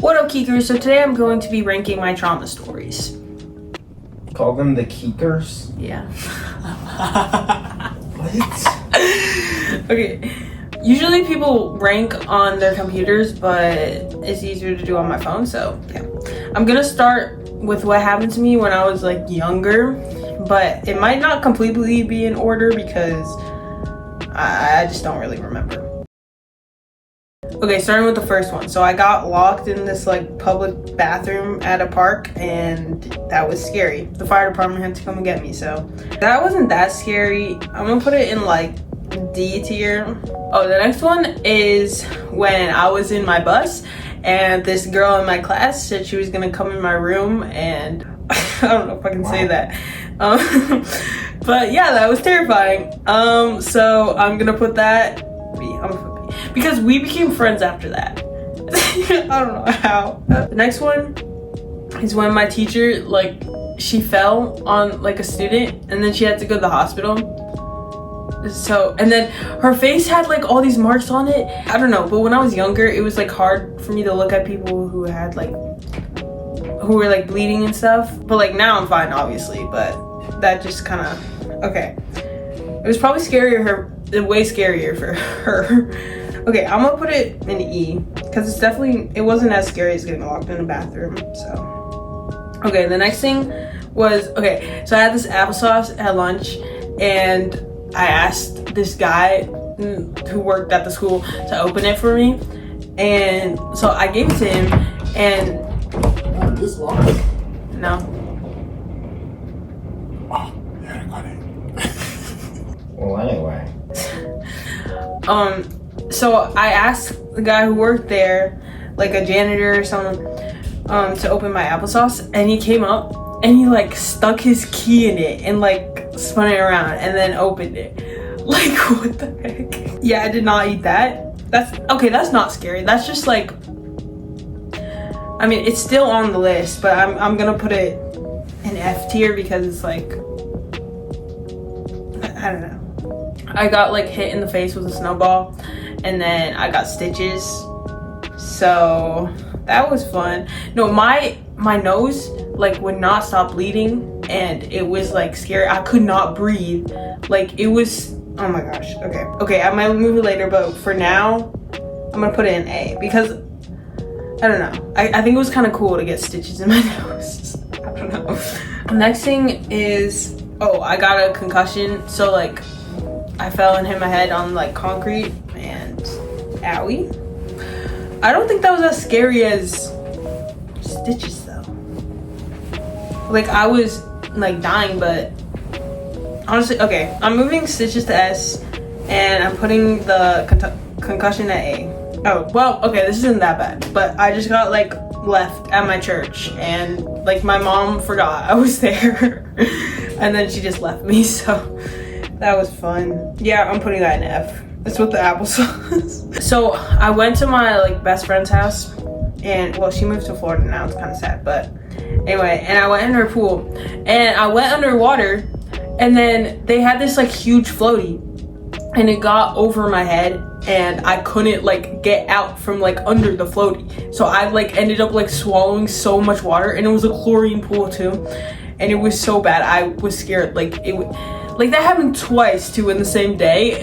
What up, Keekers? So today I'm going to be ranking my trauma stories. Call them the Keekers? Yeah. What? Okay. Usually people rank on their computers, but it's easier to do on my phone, so yeah. I'm gonna start with what happened to me when I was like younger, but it might not completely be in order because I just don't really remember. Okay, starting with the first one. So I got locked in this like public bathroom at a park, and that was scary. The fire department had to come and get me, so that wasn't that scary. I'm gonna put it in like D tier. Oh, the next one is when I was in my bus and this girl in my class said she was gonna come in my room, and I don't know if I can say that. But yeah, that was terrifying. So I'm gonna put that B. I'm gonna put B because we became friends after that. I don't know how. The next one is when my teacher, like, she fell on like a student and then she had to go to the hospital. So, and then her face had like all these marks on it. I don't know, but when I was younger, it was like hard for me to look at people who had like, who were like bleeding and stuff. But like now I'm fine, obviously, but that just kind of, okay. It was probably way scarier for her. Okay, I'm gonna put it in E because it's definitely, it wasn't as scary as getting locked in a bathroom, so. Okay, the next thing was, okay, so I had this applesauce at lunch and I asked this guy who worked at the school to open it for me, and so I gave it to him, and This long? no. Oh, yeah, I got it. Well, anyway. So I asked the guy who worked there, like a janitor or something, to open my applesauce, and he came up and he like stuck his key in it and like spun it around and then opened it. Like, what the heck? Yeah, I did not eat that. That's okay, that's not scary. That's just like, I mean, it's still on the list, but I'm gonna put it in F tier because it's like, I don't know. I got like hit in the face with a snowball and then I got stitches. So that was fun. No, my nose like would not stop bleeding and it was like scary. I could not breathe. Like it was, oh my gosh. Okay, I might move it later, but for now I'm gonna put it in A because I don't know. I think it was kind of cool to get stitches in my nose. I don't know. The next thing is, oh, I got a concussion. So like I fell and hit my head on like concrete and owie. I don't think that was as scary as stitches though. Like I was like dying, but honestly, okay, I'm moving stitches to S and I'm putting the concussion at A. Oh, well, okay, this isn't that bad, but I just got like left at my church and like my mom forgot I was there and then she just left me, so that was fun. Yeah, I'm putting that in F. That's with the applesauce. So I went to my like best friend's house, and well, she moved to Florida now. It's kind of sad, but anyway. And I went in her pool, and I went underwater, and then they had this like huge floaty, and it got over my head, and I couldn't like get out from like under the floaty. So I like ended up like swallowing so much water, and it was a chlorine pool too, and it was so bad. I was scared. Like it would. Like that happened twice too in the same day.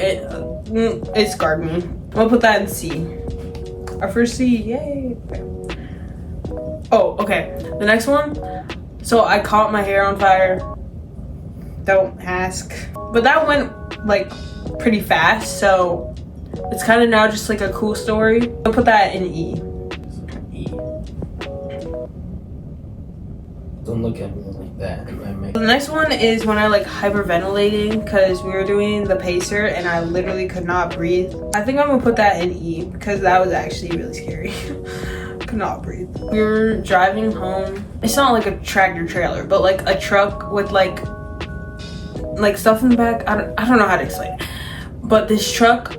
It scarred me. I'll put that in C. Our first C, yay. Oh, okay. The next one. So I caught my hair on fire. Don't ask. But that went like pretty fast, so it's kind of now just like a cool story. I'll put that in E. Don't look at me like that. The next one is when I like hyperventilating because we were doing the pacer and I literally could not breathe. I think I'm gonna put that in E because that was actually really scary. Could not breathe. We were driving home. It's not like a tractor trailer, but like a truck with like stuff in the back. I don't know how to explain it. But this truck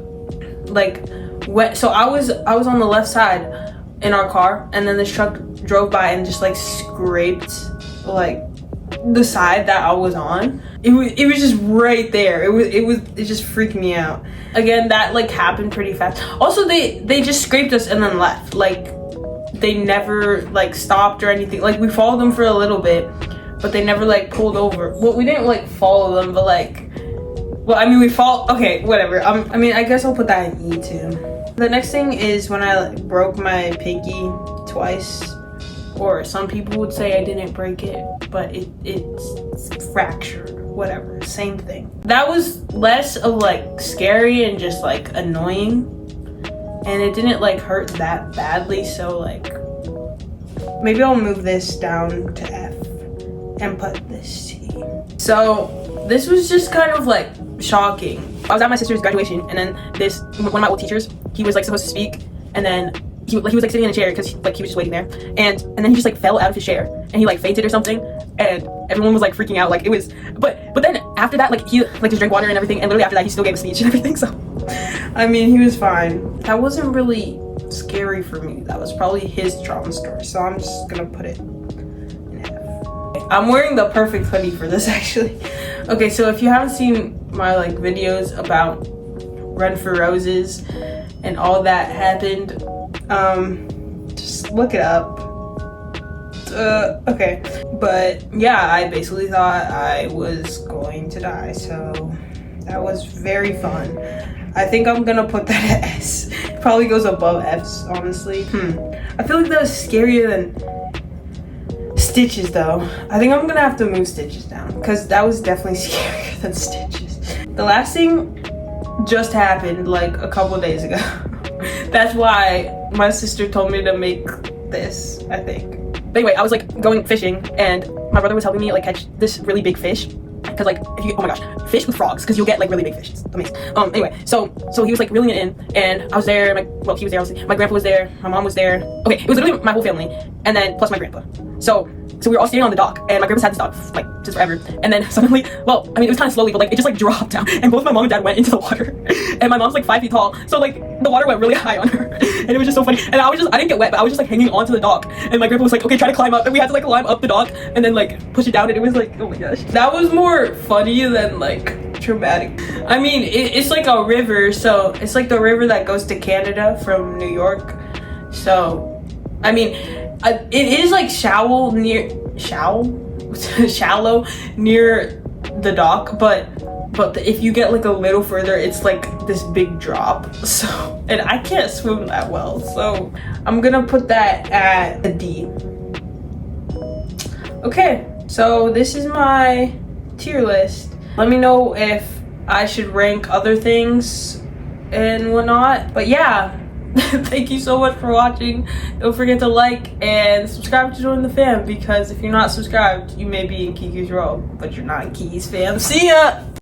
like went, so I was on the left side in our car, and then this truck drove by and just like scraped like the side that I was on. It was just right there. It just freaked me out. Again, that like happened pretty fast. Also, they just scraped us and then left. Like they never like stopped or anything. Like we followed them for a little bit, but they never like pulled over. Well, we didn't like follow them, but like, well, I mean, we followed. Okay, whatever. I mean, I guess I'll put that in E too. The next thing is when I like, broke my pinky twice, or some people would say I didn't break it, but it's fractured. Whatever, same thing. That was less of like scary and just like annoying, and it didn't like hurt that badly. So like, maybe I'll move this down to F and put this T. So this was just kind of like shocking. I was at my sister's graduation, and then one of my old teachers, he was like supposed to speak, and then he was like sitting in a chair because like he was just waiting there, and then he just like fell out of his chair and he like fainted or something, and everyone was like freaking out. Like it was, but then after that, like he like just drank water and everything, and literally after that he still gave a speech and everything. So I mean, he was fine. That wasn't really scary for me. That was probably his trauma story. So I'm just gonna put it in F. I'm wearing the perfect hoodie for this actually. Okay, so if you haven't seen my like videos about Run for Roses and all that happened, just look it up. Okay, but yeah, I basically thought I was going to die, so that was very fun. I think I'm gonna put that at S. It probably goes above F's, honestly. I feel like that was scarier than Stitches though. I think I'm gonna have to move Stitches down because that was definitely scarier than Stitches. The last thing just happened like a couple days ago. That's why my sister told me to make this, I think. But anyway, I was like going fishing, and my brother was helping me like catch this really big fish. Cause like if you, oh my gosh, fish with frogs, cause you'll get like really big fish. It's amazing. Anyway, so he was like reeling it in, and I was there. Well, he was there. My grandpa was there. My mom was there. Okay, it was literally my whole family, and then plus my grandpa. So we were all standing on the dock, and my grandpa's had this dog like since forever. And then suddenly, well, I mean, it was kind of slowly, but like it just like dropped down, and both my mom and dad went into the water. And my mom's like 5 feet tall, so like the water went really high on her, and it was just so funny. And I didn't get wet, but I was just like hanging onto the dock. And my grandpa was like, okay, try to climb up, and we had to like climb up the dock and then like push it down, and it was like, oh my gosh, that was more funny than like traumatic. I mean, it's like a river, so it's like the river that goes to Canada from New York. So I mean, it is like shallow near the dock, but if you get like a little further, it's like this big drop. So, and I can't swim that well, so I'm gonna put that at a D. Okay, so this is my tier list. Let me know if I should rank other things and whatnot. But yeah, thank you so much for watching. Don't forget to like and subscribe to join the fam, because if you're not subscribed, you may be in Kiki's row, but you're not in Kiki's fam. See ya!